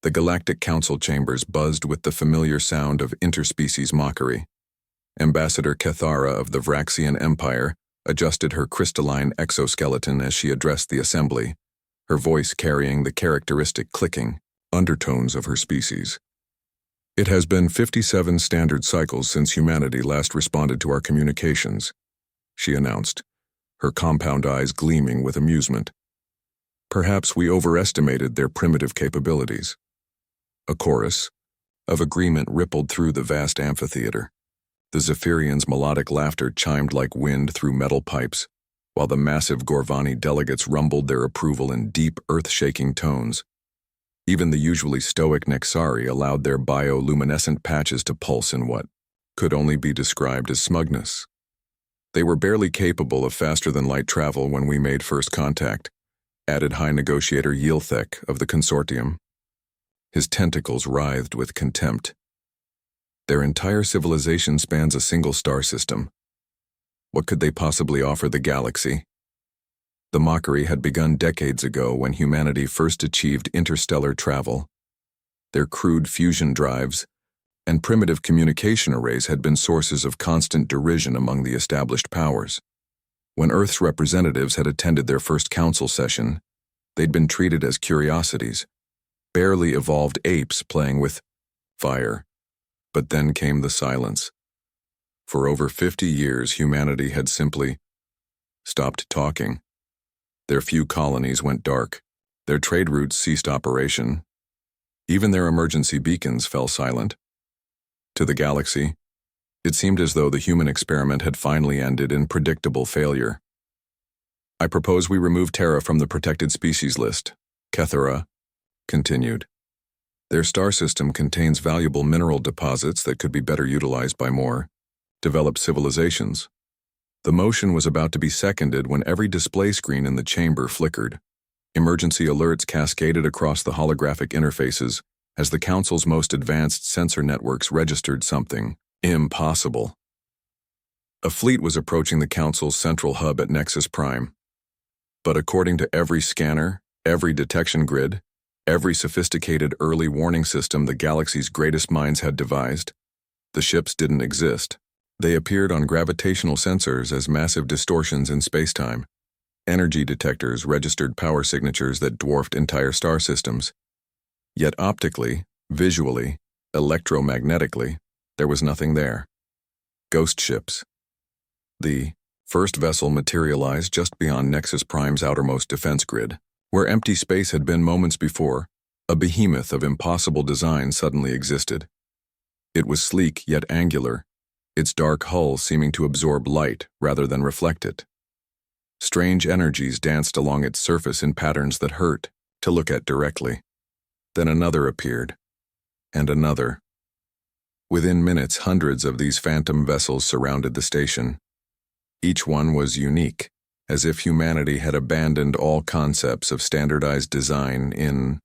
The Galactic Council chambers buzzed with the familiar sound of interspecies mockery. Ambassador Cathara of the Vraxian Empire adjusted her crystalline exoskeleton as she addressed the assembly, her voice carrying the characteristic clicking undertones of her species. It has been 57 standard cycles since humanity last responded to our communications, she announced, her compound eyes gleaming with amusement. Perhaps we overestimated their primitive capabilities. A chorus of agreement rippled through the vast amphitheater. The Zephyrians' melodic laughter chimed like wind through metal pipes, while the massive Gorvani delegates rumbled their approval in deep, earth-shaking tones. Even the usually stoic Nexari allowed their bioluminescent patches to pulse in what could only be described as smugness. They were barely capable of faster-than-light travel when we made first contact, added High Negotiator Yilthek of the Consortium. His tentacles writhed with contempt. Their entire civilization spans a single star system. What could they possibly offer the galaxy? The mockery had begun decades ago when humanity first achieved interstellar travel. Their crude fusion drives and primitive communication arrays had been sources of constant derision among the established powers. When Earth's representatives had attended their first council session, they'd been treated as curiosities, barely evolved apes playing with fire. But then came the silence. For over 50 years, humanity had simply stopped talking. Their few colonies went dark. Their trade routes ceased operation. Even their emergency beacons fell silent. To the galaxy, it seemed as though the human experiment had finally ended in predictable failure. I propose we remove Terra from the protected species list, Cathara continued. Their star system contains valuable mineral deposits that could be better utilized by more developed civilizations. The motion was about to be seconded when every display screen in the chamber flickered. Emergency alerts cascaded across the holographic interfaces as the Council's most advanced sensor networks registered something impossible. A fleet was approaching the Council's central hub at Nexus Prime. But according to every scanner, every detection grid, every sophisticated early warning system the galaxy's greatest minds had devised, the ships didn't exist. They appeared on gravitational sensors as massive distortions in spacetime. Energy detectors registered power signatures that dwarfed entire star systems. Yet optically, visually, electromagnetically, there was nothing there. Ghost ships. The first vessel materialized just beyond Nexus Prime's outermost defense grid. Where empty space had been moments before, a behemoth of impossible design suddenly existed. It was sleek yet angular, its dark hull seeming to absorb light rather than reflect it. Strange energies danced along its surface in patterns that hurt to look at directly. Then another appeared, and another. Within minutes, hundreds of these phantom vessels surrounded the station. Each one was unique, as if humanity had abandoned all concepts of standardized design in